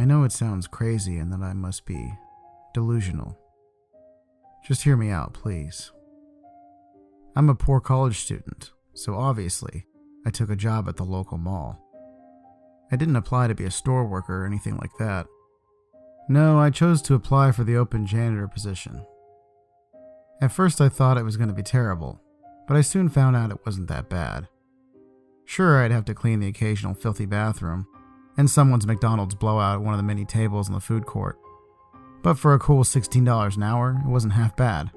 I know it sounds crazy and that I must be delusional. Just hear me out, please. I'm a poor college student, so obviously, I took a job at the local mall. I didn't apply to be a store worker or anything like that. No, I chose to apply for the open janitor position. At first I thought it was going to be terrible, but I soon found out it wasn't that bad. Sure, I'd have to clean the occasional filthy bathroom, and someone's McDonald's blowout at one of the many tables in the food court. But for a cool $16 an hour, it wasn't half bad.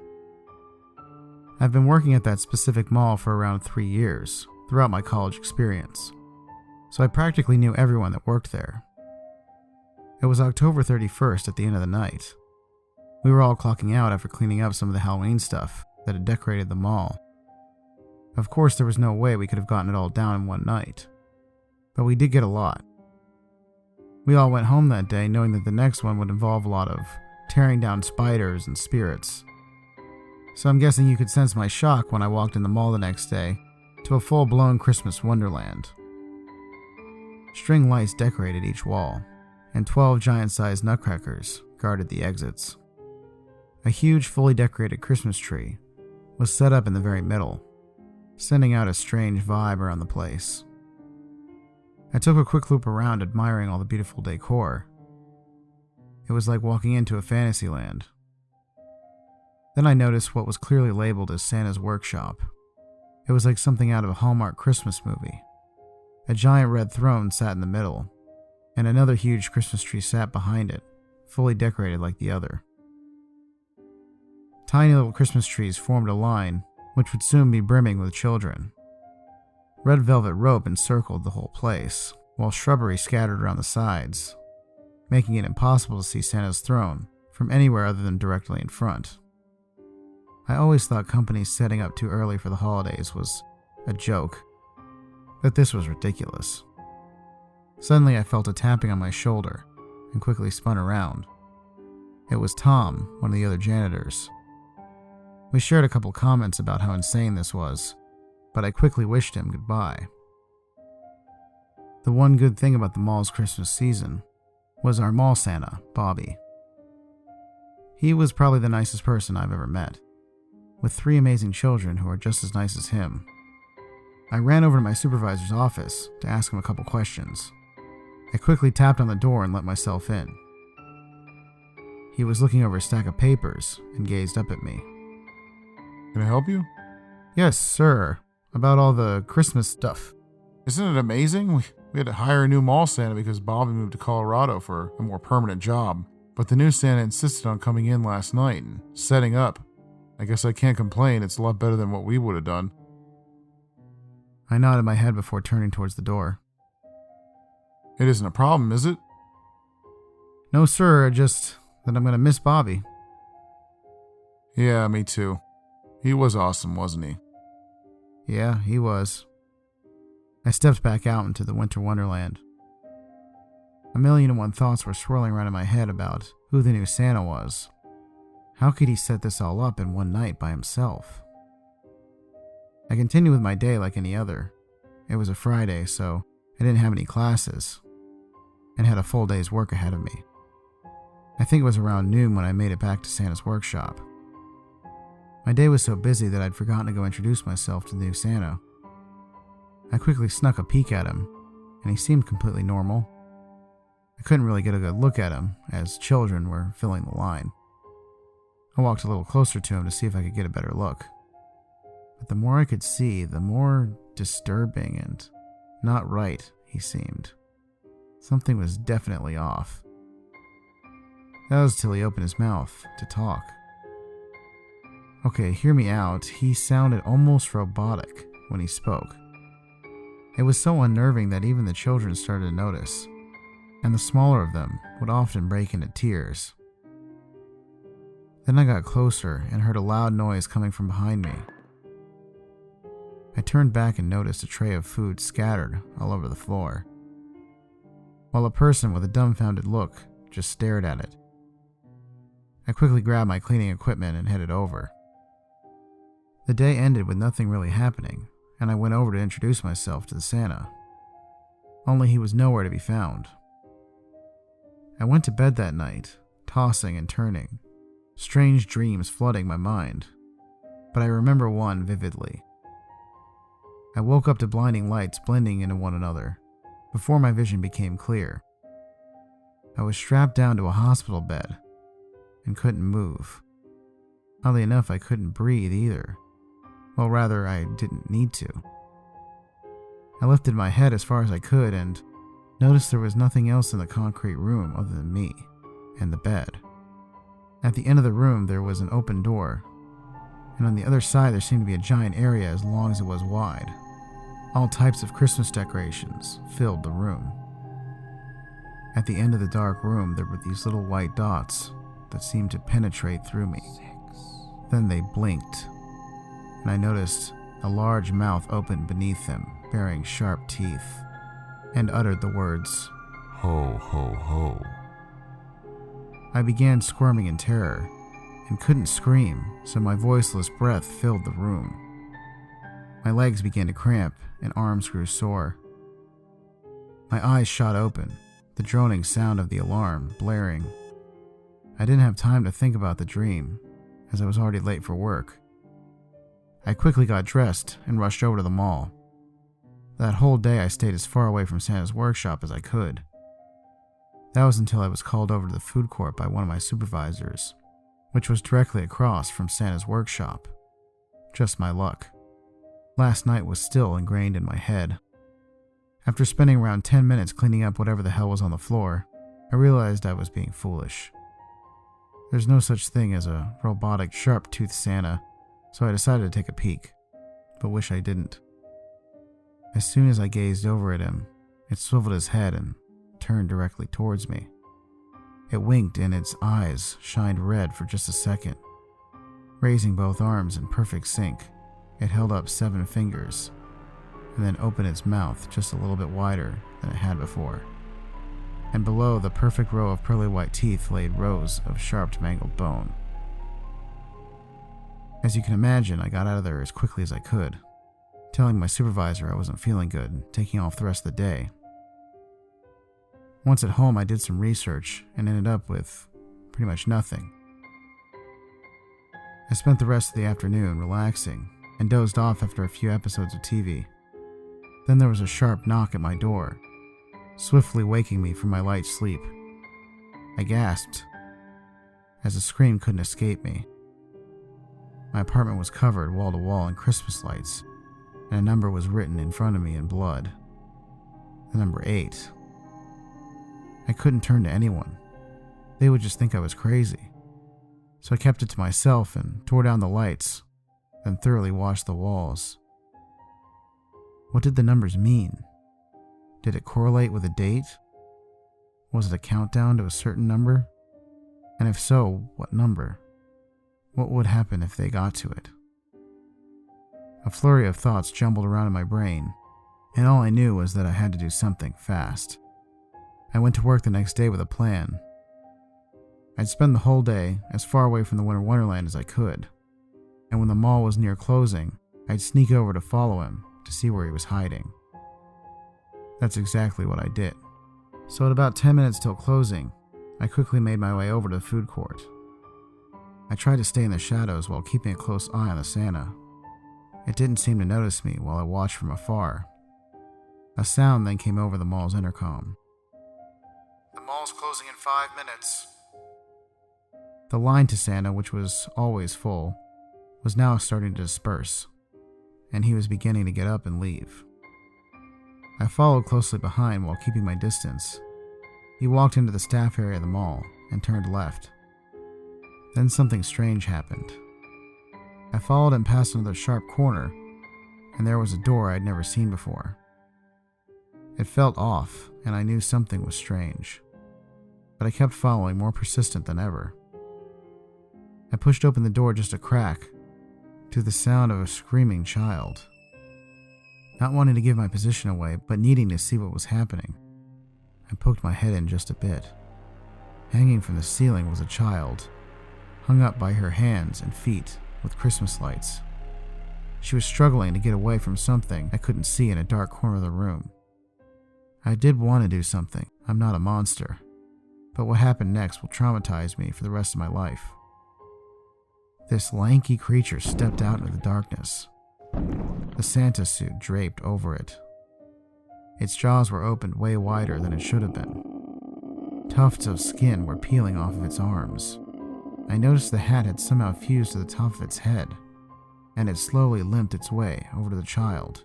I've been working at that specific mall for around 3 years, throughout my college experience, so I practically knew everyone that worked there. It was October 31st at the end of the night. We were all clocking out after cleaning up some of the Halloween stuff that had decorated the mall. Of course, there was no way we could have gotten it all down in one night, but we did get a lot. We all went home that day knowing that the next one would involve a lot of tearing down spiders and spirits. So I'm guessing you could sense my shock when I walked in the mall the next day to a full-blown Christmas wonderland. String lights decorated each wall, and 12 giant-sized nutcrackers guarded the exits. A huge, fully decorated Christmas tree was set up in the very middle, sending out a strange vibe around the place. I took a quick loop around, admiring all the beautiful decor. It was like walking into a fantasy land. Then I noticed what was clearly labeled as Santa's workshop. It was like something out of a Hallmark Christmas movie. A giant red throne sat in the middle, and another huge Christmas tree sat behind it, fully decorated like the other. Tiny little Christmas trees formed a line, which would soon be brimming with children. Red velvet rope encircled the whole place, while shrubbery scattered around the sides, making it impossible to see Santa's throne from anywhere other than directly in front. I always thought companies setting up too early for the holidays was a joke, but this was ridiculous. Suddenly I felt a tapping on my shoulder and quickly spun around. It was Tom, one of the other janitors. We shared a couple comments about how insane this was, but I quickly wished him goodbye. The one good thing about the mall's Christmas season was our mall Santa, Bobby. He was probably the nicest person I've ever met, with 3 amazing children who are just as nice as him. I ran over to my supervisor's office to ask him a couple questions. I quickly tapped on the door and let myself in. He was looking over a stack of papers and gazed up at me. Can I help you? Yes, sir. About all the Christmas stuff. Isn't it amazing? We had to hire a new mall Santa because Bobby moved to Colorado for a more permanent job. But the new Santa insisted on coming in last night and setting up. I guess I can't complain. It's a lot better than what we would have done. I nodded my head before turning towards the door. It isn't a problem, is it? No, sir. Just that I'm going to miss Bobby. Yeah, me too. He was awesome, wasn't he? Yeah, he was. I stepped back out into the winter wonderland. 1,000,001 thoughts were swirling around in my head about who the new Santa was. How could he set this all up in one night by himself? I continued with my day like any other. It was a Friday, so I didn't have any classes, and had a full day's work ahead of me. I think it was around noon when I made it back to Santa's workshop. My day was so busy that I'd forgotten to go introduce myself to the new Santa. I quickly snuck a peek at him, and he seemed completely normal. I couldn't really get a good look at him, as children were filling the line. I walked a little closer to him to see if I could get a better look. But the more I could see, the more disturbing and not right he seemed. Something was definitely off. That was till he opened his mouth to talk. Okay, hear me out. He sounded almost robotic when he spoke. It was so unnerving that even the children started to notice, and the smaller of them would often break into tears. Then I got closer and heard a loud noise coming from behind me. I turned back and noticed a tray of food scattered all over the floor, while a person with a dumbfounded look just stared at it. I quickly grabbed my cleaning equipment and headed over. The day ended with nothing really happening, and I went over to introduce myself to the Santa. Only he was nowhere to be found. I went to bed that night, tossing and turning, strange dreams flooding my mind, but I remember one vividly. I woke up to blinding lights blending into one another before my vision became clear. I was strapped down to a hospital bed and couldn't move. Oddly enough, I couldn't breathe either. Well, rather, I didn't need to. I lifted my head as far as I could and noticed there was nothing else in the concrete room other than me and the bed. At the end of the room, there was an open door, and on the other side there seemed to be a giant area as long as it was wide. All types of Christmas decorations filled the room. At the end of the dark room, there were these little white dots that seemed to penetrate through me. Then they blinked, and I noticed a large mouth opened beneath them, bearing sharp teeth, and uttered the words, "Ho, ho, ho." I began squirming in terror and couldn't scream, so my voiceless breath filled the room. My legs began to cramp and arms grew sore. My eyes shot open, the droning sound of the alarm blaring. I didn't have time to think about the dream, as I was already late for work. I quickly got dressed and rushed over to the mall. That whole day I stayed as far away from Santa's workshop as I could. That was until I was called over to the food court by one of my supervisors, which was directly across from Santa's workshop. Just my luck. Last night was still ingrained in my head. After spending around 10 minutes cleaning up whatever the hell was on the floor, I realized I was being foolish. There's no such thing as a robotic, sharp-toothed Santa, so I decided to take a peek, but wish I didn't. As soon as I gazed over at him, it swiveled his head and turned directly towards me. It winked and its eyes shined red for just a second. Raising both arms in perfect sync, it held up 7 fingers, and then opened its mouth just a little bit wider than it had before. And below the perfect row of pearly white teeth laid rows of sharp mangled bone. As you can imagine, I got out of there as quickly as I could, telling my supervisor I wasn't feeling good and taking off the rest of the day. Once at home, I did some research and ended up with pretty much nothing. I spent the rest of the afternoon relaxing and dozed off after a few episodes of TV. Then there was a sharp knock at my door, swiftly waking me from my light sleep. I gasped, as a scream couldn't escape me. My apartment was covered wall to wall in Christmas lights, and a number was written in front of me in blood. The number 8. I couldn't turn to anyone. They would just think I was crazy. So I kept it to myself and tore down the lights, then thoroughly washed the walls. What did the numbers mean? Did it correlate with a date? Was it a countdown to a certain number? And if so, what number? What would happen if they got to it? A flurry of thoughts jumbled around in my brain, and all I knew was that I had to do something fast. I went to work the next day with a plan. I'd spend the whole day as far away from the Winter Wonderland as I could, and when the mall was near closing, I'd sneak over to follow him to see where he was hiding. That's exactly what I did. So at about 10 minutes till closing, I quickly made my way over to the food court. I tried to stay in the shadows while keeping a close eye on the Santa. It didn't seem to notice me while I watched from afar. A sound then came over the mall's intercom. "The mall's closing in 5 minutes." The line to Santa, which was always full, was now starting to disperse, and he was beginning to get up and leave. I followed closely behind while keeping my distance. He walked into the staff area of the mall and turned left. Then something strange happened. I followed him past another sharp corner, and there was a door I'd never seen before. It felt off, and I knew something was strange, but I kept following, more persistent than ever. I pushed open the door just a crack, to the sound of a screaming child. Not wanting to give my position away, but needing to see what was happening, I poked my head in just a bit. Hanging from the ceiling was a child, hung up by her hands and feet with Christmas lights. She was struggling to get away from something I couldn't see in a dark corner of the room. I did want to do something, I'm not a monster, but what happened next will traumatize me for the rest of my life. This lanky creature stepped out into the darkness, the Santa suit draped over it. Its jaws were opened way wider than it should have been. Tufts of skin were peeling off of its arms. I noticed the hat had somehow fused to the top of its head, and it slowly limped its way over to the child.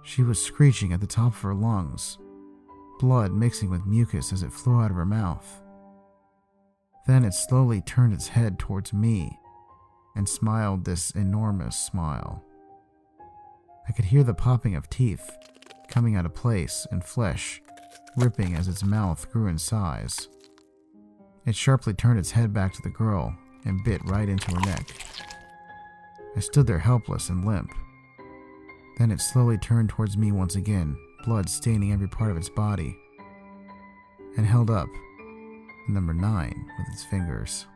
She was screeching at the top of her lungs, blood mixing with mucus as it flew out of her mouth. Then it slowly turned its head towards me and smiled this enormous smile. I could hear the popping of teeth coming out of place and flesh ripping as its mouth grew in size. It sharply turned its head back to the girl and bit right into her neck. I stood there helpless and limp. Then it slowly turned towards me once again, blood staining every part of its body, and held up the number 9 with its fingers.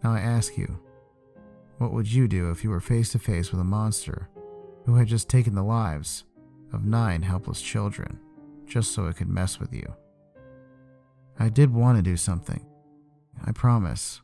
Now I ask you, what would you do if you were face to face with a monster who had just taken the lives of 9 helpless children just so it could mess with you? I did want to do something, I promise,